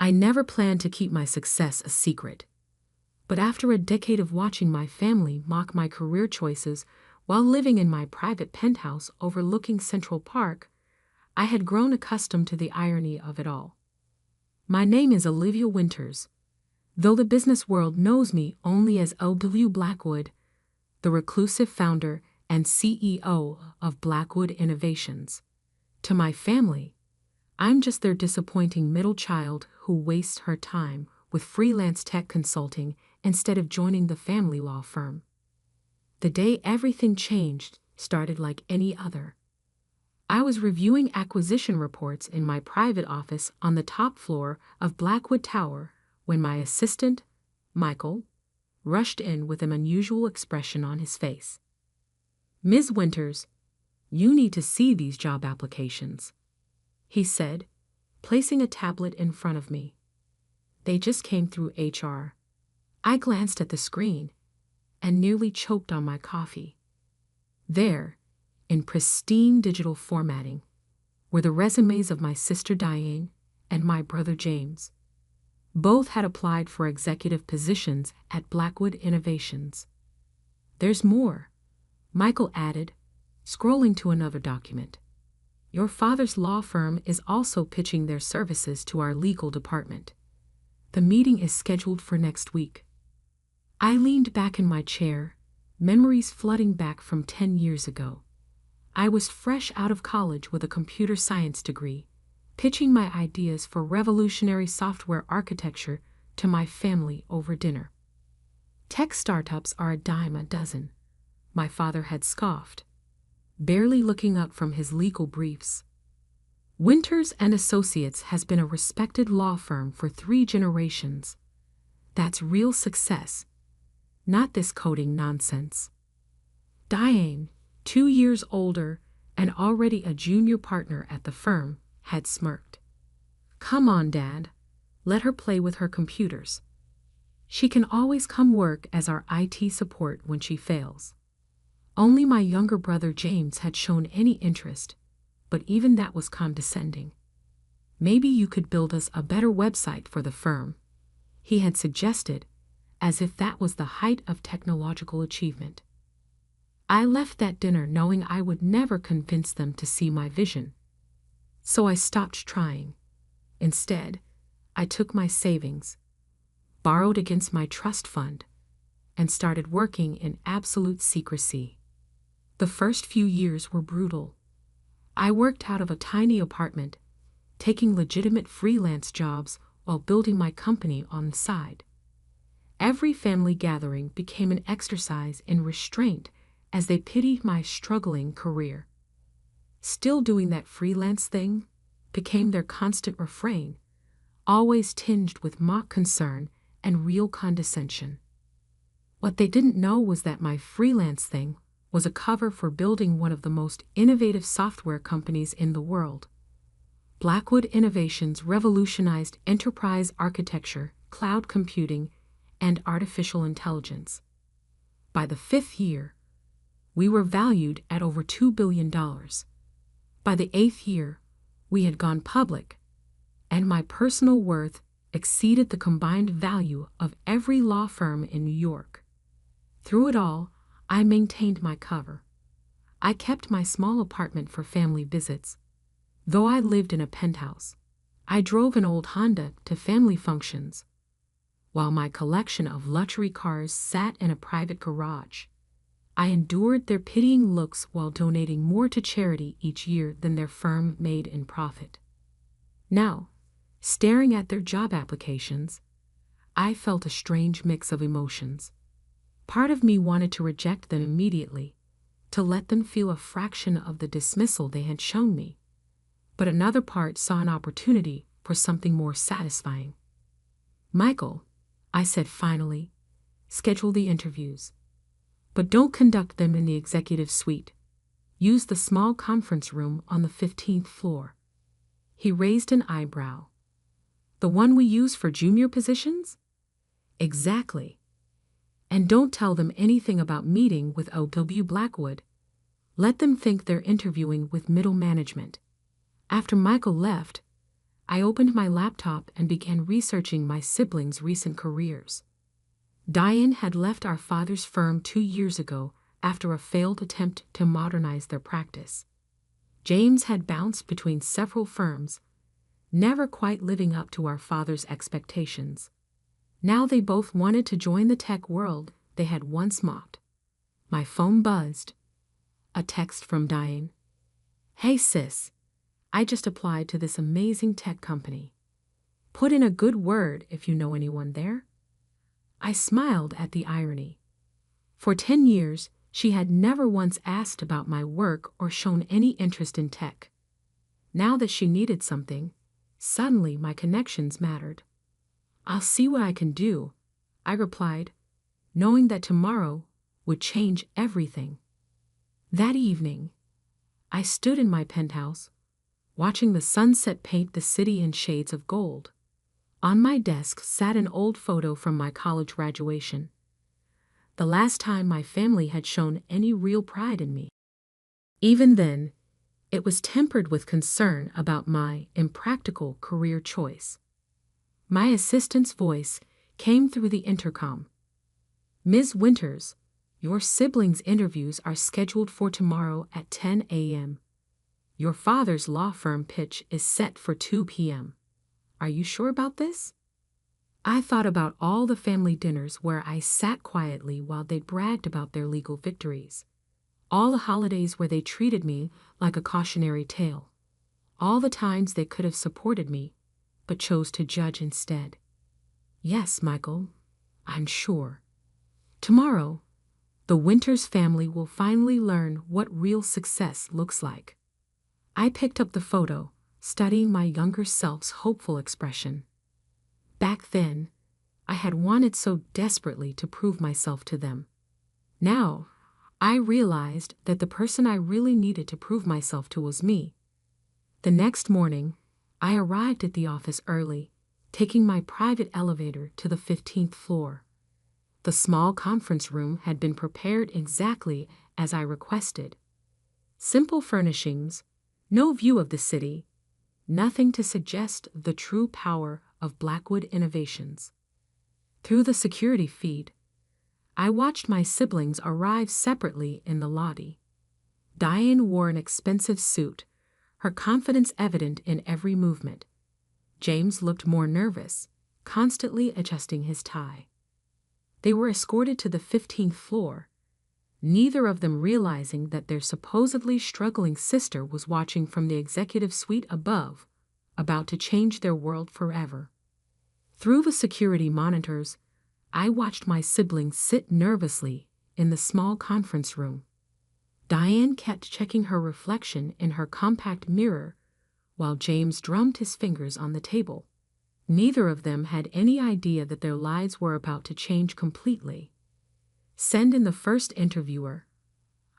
I never planned to keep my success a secret. But after a decade of watching my family mock my career choices while living in my private penthouse overlooking Central Park, I had grown accustomed to the irony of it all. My name is Olivia Winters, though the business world knows me only as O.W. Blackwood, the reclusive founder and CEO of Blackwood Innovations. To my family, I'm just their disappointing middle child who wastes her time with freelance tech consulting instead of joining the family law firm. The day everything changed started like any other. I was reviewing acquisition reports in my private office on the top floor of Blackwood Tower when my assistant, Michael, rushed in with an unusual expression on his face. "Ms. Winters, you need to see these job applications," he said, placing a tablet in front of me. "They just came through HR." I glanced at the screen and nearly choked on my coffee. There, in pristine digital formatting, were the resumes of my sister Diane and my brother James. Both had applied for executive positions at Blackwood Innovations. "There's more," Michael added, scrolling to another document. "Your father's law firm is also pitching their services to our legal department. The meeting is scheduled for next week." I leaned back in my chair, memories flooding back from 10 years ago. I was fresh out of college with a computer science degree, pitching my ideas for revolutionary software architecture to my family over dinner. "Tech startups are a dime a dozen," my father had scoffed, barely looking up from his legal briefs. "Winters and Associates has been a respected law firm for 3 generations. That's real success, not this coding nonsense." Diane, 2 years older and already a junior partner at the firm, had smirked. "Come on, Dad. Let her play with her computers. She can always come work as our IT support when she fails." Only my younger brother James had shown any interest, but even that was condescending. "Maybe you could build us a better website for the firm," he had suggested, as if that was the height of technological achievement. I left that dinner knowing I would never convince them to see my vision. So I stopped trying. Instead, I took my savings, borrowed against my trust fund, and started working in absolute secrecy. The first few years were brutal. I worked out of a tiny apartment, taking legitimate freelance jobs while building my company on the side. Every family gathering became an exercise in restraint as they pitied my struggling career. "Still doing that freelance thing?" became their constant refrain, always tinged with mock concern and real condescension. What they didn't know was that my freelance thing was a cover for building one of the most innovative software companies in the world. Blackwood Innovations revolutionized enterprise architecture, cloud computing, and artificial intelligence. By the 5th year, we were valued at over $2 billion. By the 8th year, we had gone public, and my personal worth exceeded the combined value of every law firm in New York. Through it all, I maintained my cover. I kept my small apartment for family visits. Though I lived in a penthouse, I drove an old Honda to family functions, while my collection of luxury cars sat in a private garage. I endured their pitying looks while donating more to charity each year than their firm made in profit. Now, staring at their job applications, I felt a strange mix of emotions. Part of me wanted to reject them immediately, to let them feel a fraction of the dismissal they had shown me. But another part saw an opportunity for something more satisfying. "Michael," I said finally, "schedule the interviews. But don't conduct them in the executive suite. Use the small conference room on the 15th floor." He raised an eyebrow. "The one we use for junior positions?" "Exactly. And don't tell them anything about meeting with O.W. Blackwood. Let them think they're interviewing with middle management." After Michael left, I opened my laptop and began researching my siblings' recent careers. Diane had left our father's firm 2 years ago after a failed attempt to modernize their practice. James had bounced between several firms, never quite living up to our father's expectations. Now they both wanted to join the tech world they had once mocked. My phone buzzed. A text from Diane. "Hey sis, I just applied to this amazing tech company. Put in a good word if you know anyone there." I smiled at the irony. For 10 years, she had never once asked about my work or shown any interest in tech. Now that she needed something, suddenly my connections mattered. "I'll see what I can do," I replied, knowing that tomorrow would change everything. That evening, I stood in my penthouse, watching the sunset paint the city in shades of gold. On my desk sat an old photo from my college graduation, the last time my family had shown any real pride in me. Even then, it was tempered with concern about my impractical career choice. My assistant's voice came through the intercom. "Ms. Winters, your siblings' interviews are scheduled for tomorrow at 10 a.m. Your father's law firm pitch is set for 2 p.m. Are you sure about this?" I thought about all the family dinners where I sat quietly while they bragged about their legal victories. All the holidays where they treated me like a cautionary tale. All the times they could have supported me, but chose to judge instead. "Yes, Michael, I'm sure. Tomorrow, the Winters family will finally learn what real success looks like." I picked up the photo, studying my younger self's hopeful expression. Back then, I had wanted so desperately to prove myself to them. Now, I realized that the person I really needed to prove myself to was me. The next morning, I arrived at the office early, taking my private elevator to the 15th floor. The small conference room had been prepared exactly as I requested. Simple furnishings, no view of the city, nothing to suggest the true power of Blackwood Innovations. Through the security feed, I watched my siblings arrive separately in the lobby. Diane wore an expensive suit, her confidence evident in every movement. James looked more nervous, constantly adjusting his tie. They were escorted to the 15th floor, neither of them realizing that their supposedly struggling sister was watching from the executive suite above, about to change their world forever. Through the security monitors, I watched my siblings sit nervously in the small conference room. Diane kept checking her reflection in her compact mirror, while James drummed his fingers on the table. Neither of them had any idea that their lives were about to change completely. "Send in the first interviewer,"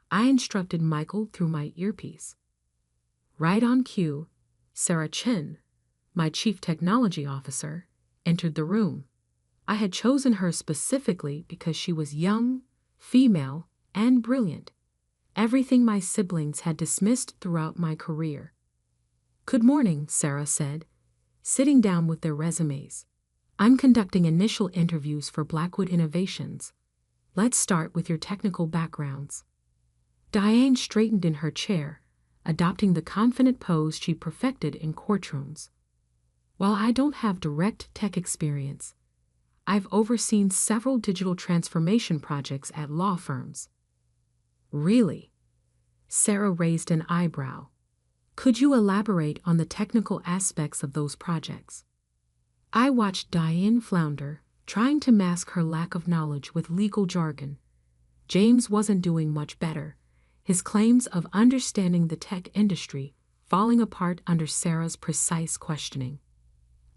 I instructed Michael through my earpiece. Right on cue, Sarah Chen, my chief technology officer, entered the room. I had chosen her specifically because she was young, female, and brilliant. Everything my siblings had dismissed throughout my career. "Good morning," Sarah said, sitting down with their resumes. "I'm conducting initial interviews for Blackwood Innovations. Let's start with your technical backgrounds." Diane straightened in her chair, adopting the confident pose she perfected in courtrooms. "While I don't have direct tech experience, I've overseen several digital transformation projects at law firms." "Really?" Sarah raised an eyebrow. "Could you elaborate on the technical aspects of those projects?" I watched Diane flounder, trying to mask her lack of knowledge with legal jargon. James wasn't doing much better, his claims of understanding the tech industry falling apart under Sarah's precise questioning.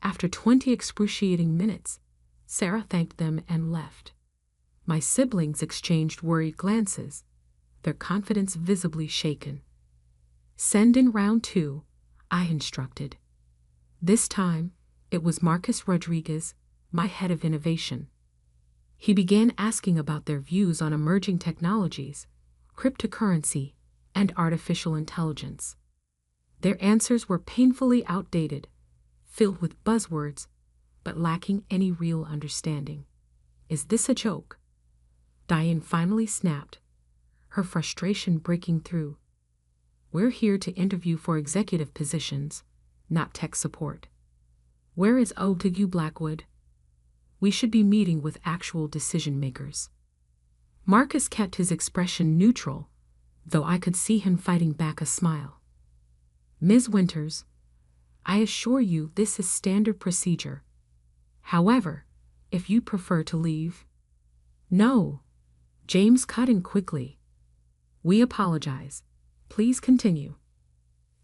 After 20 excruciating minutes, Sarah thanked them and left. My siblings exchanged worried glances, their confidence visibly shaken. "Send in round 2, I instructed. This time, it was Marcus Rodriguez, my head of innovation. He began asking about their views on emerging technologies, cryptocurrency, and artificial intelligence. Their answers were painfully outdated, filled with buzzwords, but lacking any real understanding. Is this a joke? Diane finally snapped, her frustration breaking through. We're here to interview for executive positions, not tech support. Where is overlooking Blackwood? We should be meeting with actual decision makers. Marcus kept his expression neutral, though I could see him fighting back a smile. Ms. Winters, I assure you this is standard procedure. However, if you prefer to leave. No. James cut in quickly. We apologize. Please continue.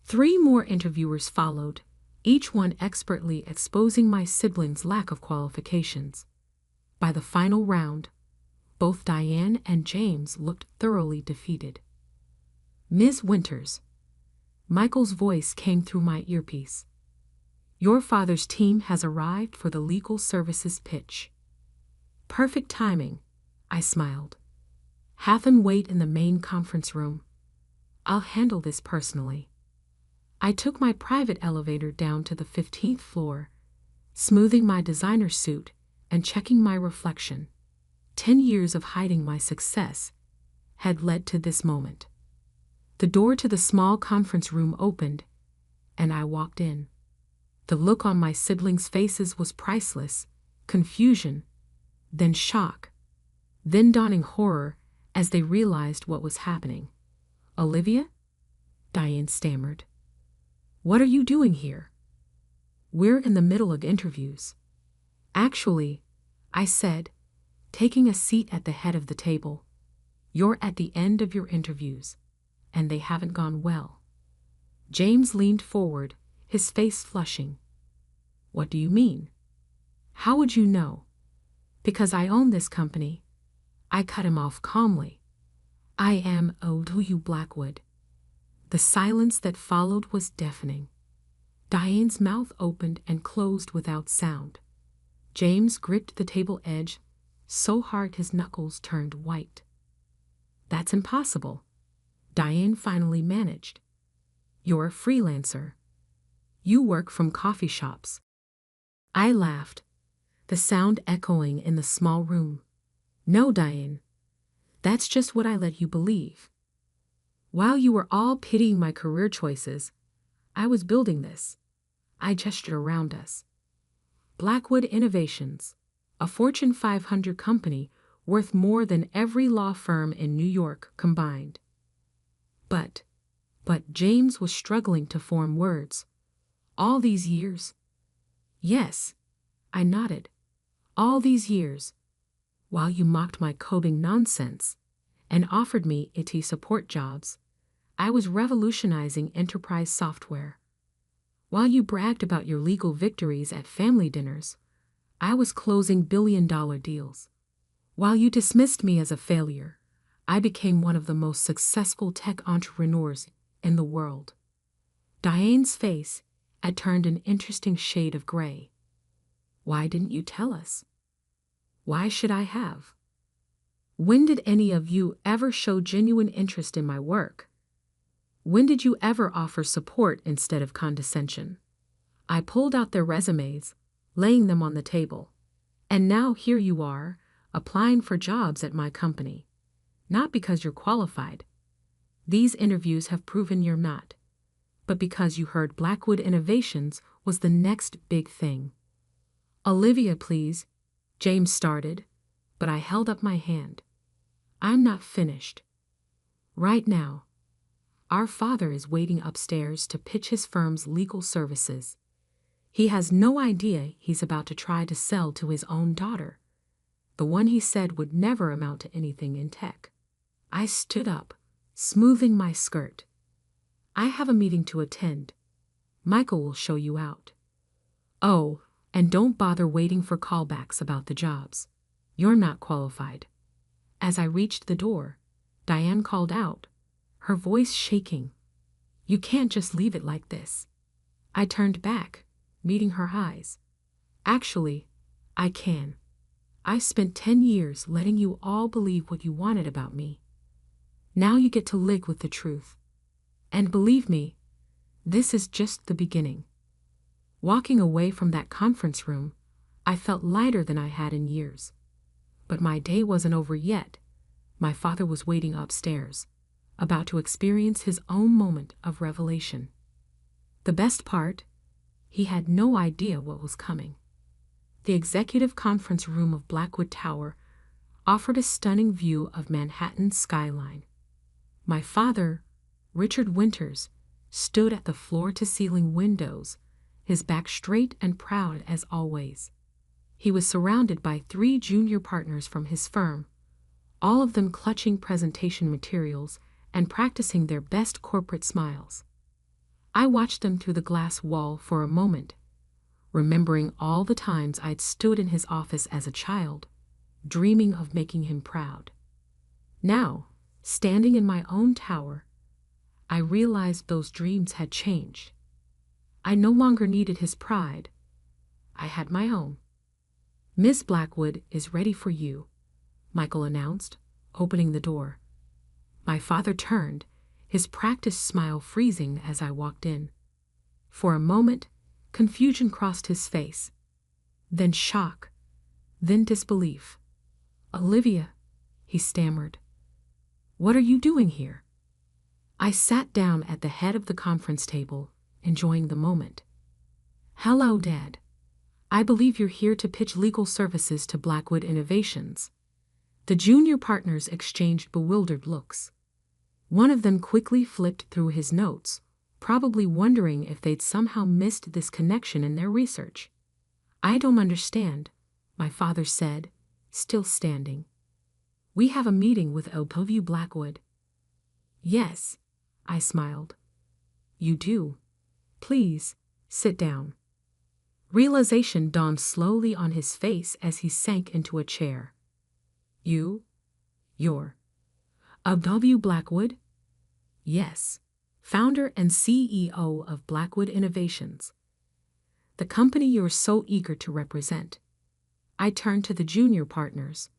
3 more interviewers followed, each one expertly exposing my siblings' lack of qualifications. By the final round, both Diane and James looked thoroughly defeated. Ms. Winters. Michael's voice came through my earpiece. Your father's team has arrived for the legal services pitch. Perfect timing, I smiled. Have them wait in the main conference room. I'll handle this personally. I took my private elevator down to the 15th floor, smoothing my designer suit and checking my reflection. 10 years of hiding my success had led to this moment. The door to the small conference room opened, and I walked in. The look on my siblings' faces was priceless, confusion, then shock, then dawning horror as they realized what was happening. Olivia? Diane stammered. What are you doing here? We're in the middle of interviews. Actually, I said, taking a seat at the head of the table. You're at the end of your interviews, and they haven't gone well. James leaned forward, his face flushing. What do you mean? How would you know? Because I own this company. I cut him off calmly. I am overlooking Blackwood. The silence that followed was deafening. Diane's mouth opened and closed without sound. James gripped the table edge so hard his knuckles turned white. That's impossible, Diane finally managed. You're a freelancer. You work from coffee shops. I laughed, the sound echoing in the small room. No, Diane. That's just what I let you believe. While you were all pitying my career choices, I was building this. I gestured around us. Blackwood Innovations, a Fortune 500 company worth more than every law firm in New York combined. But James was struggling to form words. All these years? Yes, I nodded. All these years, while you mocked my coding nonsense and offered me IT support jobs, I was revolutionizing enterprise software. While you bragged about your legal victories at family dinners, I was closing billion-dollar deals. While you dismissed me as a failure, I became one of the most successful tech entrepreneurs in the world. Diane's face had turned an interesting shade of gray. Why didn't you tell us? Why should I have? When did any of you ever show genuine interest in my work? When did you ever offer support instead of condescension? I pulled out their resumes, laying them on the table. And now here you are, applying for jobs at my company. Not because you're qualified. These interviews have proven you're not. But because you heard Blackwood Innovations was the next big thing. Olivia, please, James started, but I held up my hand. I'm not finished. Right now, our father is waiting upstairs to pitch his firm's legal services. He has no idea he's about to try to sell to his own daughter, the one he said would never amount to anything in tech. I stood up, smoothing my skirt. I have a meeting to attend. Michael will show you out. Oh, and don't bother waiting for callbacks about the jobs. You're not qualified. As I reached the door, Diane called out, her voice shaking. You can't just leave it like this. I turned back, meeting her eyes. Actually, I can. I spent 10 years letting you all believe what you wanted about me. Now you get to live with the truth. And believe me, this is just the beginning. Walking away from that conference room, I felt lighter than I had in years. But my day wasn't over yet. My father was waiting upstairs, about to experience his own moment of revelation. The best part, he had no idea what was coming. The executive conference room of Blackwood Tower offered a stunning view of Manhattan's skyline. My father, Richard Winters, stood at the floor-to-ceiling windows, his back straight and proud as always. He was surrounded by 3 junior partners from his firm, all of them clutching presentation materials and practicing their best corporate smiles. I watched them through the glass wall for a moment, remembering all the times I'd stood in his office as a child, dreaming of making him proud. Now, standing in my own tower, I realized those dreams had changed. I no longer needed his pride. I had my own. "Miss Blackwood is ready for you," Michael announced, opening the door. My father turned, his practiced smile freezing as I walked in. For a moment, confusion crossed his face, then shock, then disbelief. "Olivia," he stammered, "what are you doing here?" I sat down at the head of the conference table, enjoying the moment. "Hello, Dad. I believe you're here to pitch legal services to Blackwood Innovations." The junior partners exchanged bewildered looks. One of them quickly flipped through his notes, probably wondering if they'd somehow missed this connection in their research. "I don't understand," my father said, still standing. "We have a meeting with Olivia Blackwood." "Yes," I smiled. "You do. Please, sit down." Realization dawned slowly on his face as he sank into a chair. You're Olivia Blackwood?" "Yes, founder and CEO of Blackwood Innovations, the company you're so eager to represent." I turned to the junior partners.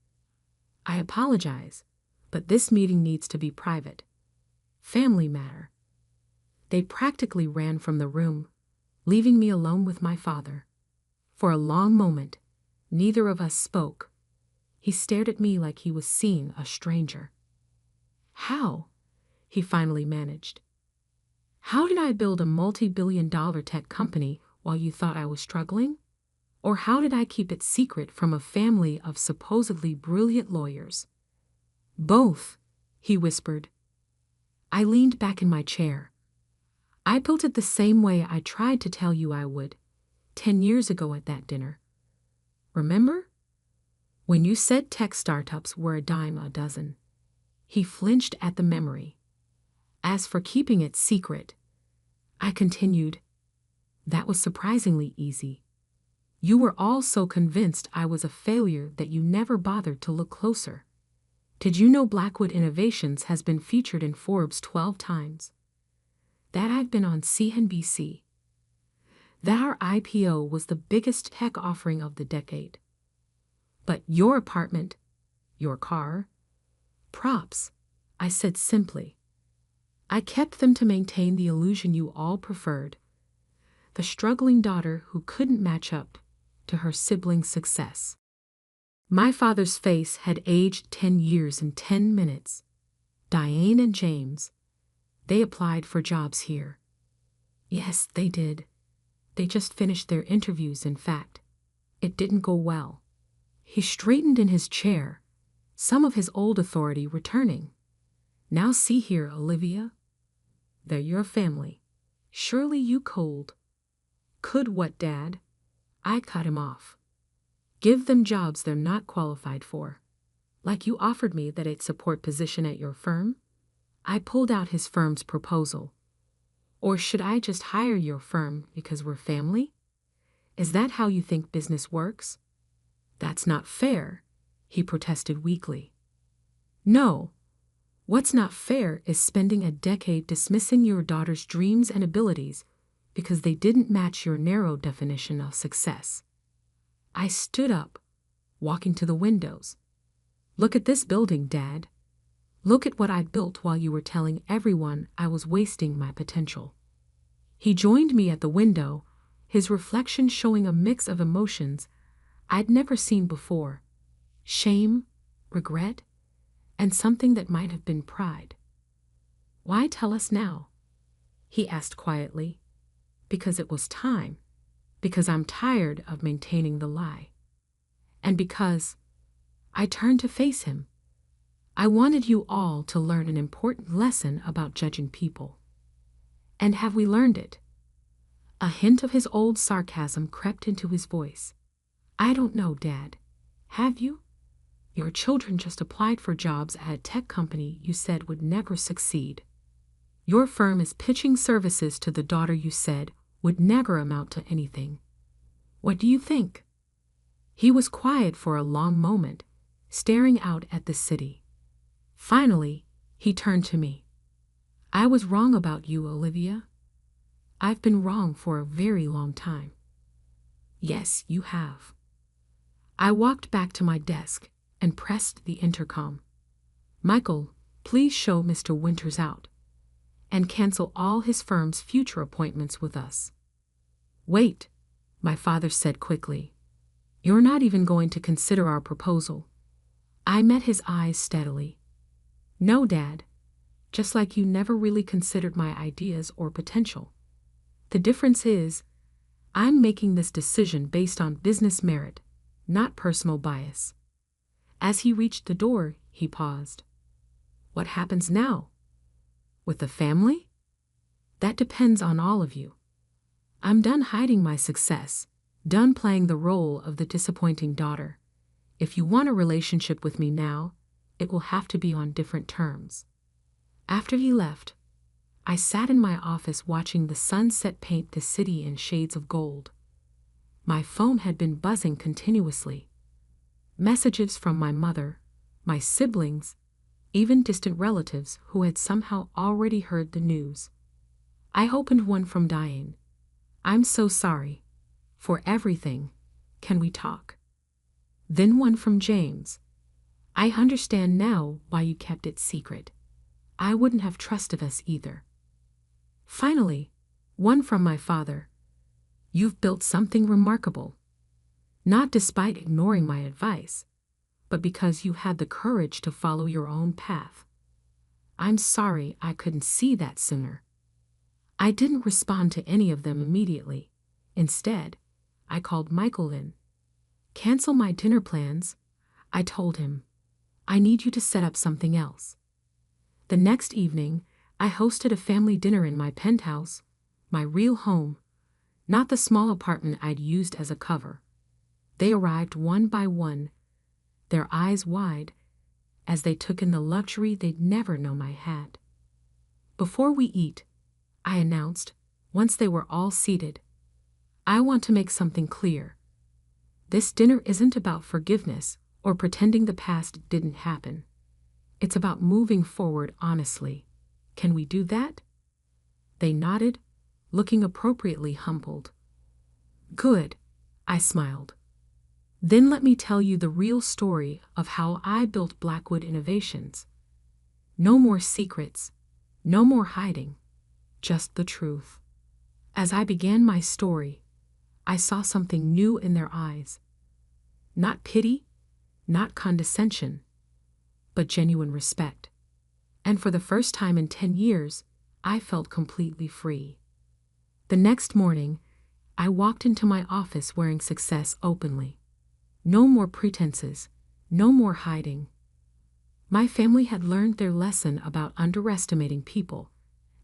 "I apologize, but this meeting needs to be private. Family matter." They practically ran from the room, leaving me alone with my father. For a long moment, neither of us spoke. He stared at me like he was seeing a stranger. "How?" he finally managed. "How did I build a multi-billion-dollar tech company while you thought I was struggling? Or how did I keep it secret from a family of supposedly brilliant lawyers?" "Both," he whispered. I leaned back in my chair. "I built it the same way I tried to tell you I would, 10 years ago at that dinner. Remember? When you said tech startups were a dime a dozen." He flinched at the memory. "As for keeping it secret," I continued, "that was surprisingly easy. You were all so convinced I was a failure that you never bothered to look closer. Did you know Blackwood Innovations has been featured in Forbes 12 times? That I've been on CNBC? That our IPO was the biggest tech offering of the decade? But your apartment, your car, props," I said simply. "I kept them to maintain the illusion you all preferred, the struggling daughter who couldn't match up to her sibling's success." My father's face had aged 10 years in 10 minutes. Diane and James, they applied for jobs here. Yes, they did. They just finished their interviews, in fact. It didn't go well. He straightened in his chair, some of his old authority returning. "Now see here, Olivia. They're your family. Surely you could." "Could what, Dad?" I cut him off. "Give them jobs they're not qualified for. Like you offered me that 8 support position at your firm?" I pulled out his firm's proposal. "Or should I just hire your firm because we're family? Is that how you think business works?" "That's not fair," he protested weakly. "No. What's not fair is spending a decade dismissing your daughter's dreams and abilities because they didn't match your narrow definition of success." I stood up, walking to the windows. "Look at this building, Dad. Look at what I built while you were telling everyone I was wasting my potential." He joined me at the window, his reflection showing a mix of emotions I'd never seen before: shame, regret, and something that might have been pride. "Why tell us now?" he asked quietly. "Because it was time. Because I'm tired of maintaining the lie. And because—" I turned to face him. "I wanted you all to learn an important lesson about judging people. And have we learned it?" A hint of his old sarcasm crept into his voice. "I don't know, Dad. Have you? Your children just applied for jobs at a tech company you said would never succeed. Your firm is pitching services to the daughter you said would never amount to anything. What do you think?" He was quiet for a long moment, staring out at the city. Finally, he turned to me. "I was wrong about you, Olivia. I've been wrong for a very long time." "Yes, you have." I walked back to my desk and pressed the intercom. "Michael, please show Mr. Winters out. And cancel all his firm's future appointments with us." "Wait," my father said quickly. "You're not even going to consider our proposal." I met his eyes steadily. "No, Dad. Just like you never really considered my ideas or potential. The difference is, I'm making this decision based on business merit, not personal bias." As he reached the door, he paused. "What happens now? With the family? That depends on all of you. I'm done hiding my success, done playing the role of the disappointing daughter. If you want a relationship with me now, it will have to be on different terms." After he left, I sat in my office watching the sunset paint the city in shades of gold. My phone had been buzzing continuously. Messages from my mother, my siblings, even distant relatives who had somehow already heard the news. I opened one from Diane. "I'm so sorry. For everything. Can we talk?" Then one from James. "I understand now why you kept it secret. I wouldn't have trusted us either." Finally, one from my father. "You've built something remarkable. Not despite ignoring my advice, but because you had the courage to follow your own path. I'm sorry I couldn't see that sooner." I didn't respond to any of them immediately. Instead, I called Michael in. "Cancel my dinner plans," I told him. "I need you to set up something else." The next evening, I hosted a family dinner in my penthouse, my real home, not the small apartment I'd used as a cover. They arrived one by one, their eyes wide, as they took in the luxury they'd never known I had. "Before we eat," I announced, once they were all seated, "I want to make something clear. This dinner isn't about forgiveness or pretending the past didn't happen. It's about moving forward honestly. Can we do that?" They nodded, looking appropriately humbled. "Good," I smiled. "Then let me tell you the real story of how I built Blackwood Innovations. No more secrets, no more hiding, just the truth." As I began my story, I saw something new in their eyes. Not pity, not condescension, but genuine respect. And for the first time in 10 years, I felt completely free. The next morning, I walked into my office wearing success openly. No more pretenses, no more hiding. My family had learned their lesson about underestimating people,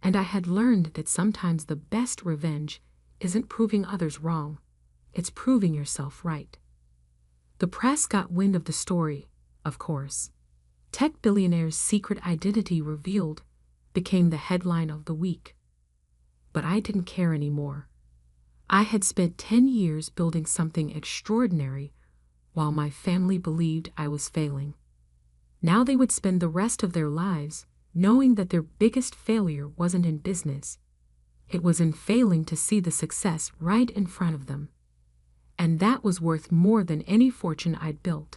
and I had learned that sometimes the best revenge isn't proving others wrong, it's proving yourself right. The press got wind of the story, of course. Tech billionaire's secret identity revealed became the headline of the week. But I didn't care anymore. I had spent 10 years building something extraordinary while my family believed I was failing. Now they would spend the rest of their lives knowing that their biggest failure wasn't in business. It was in failing to see the success right in front of them. And that was worth more than any fortune I'd built.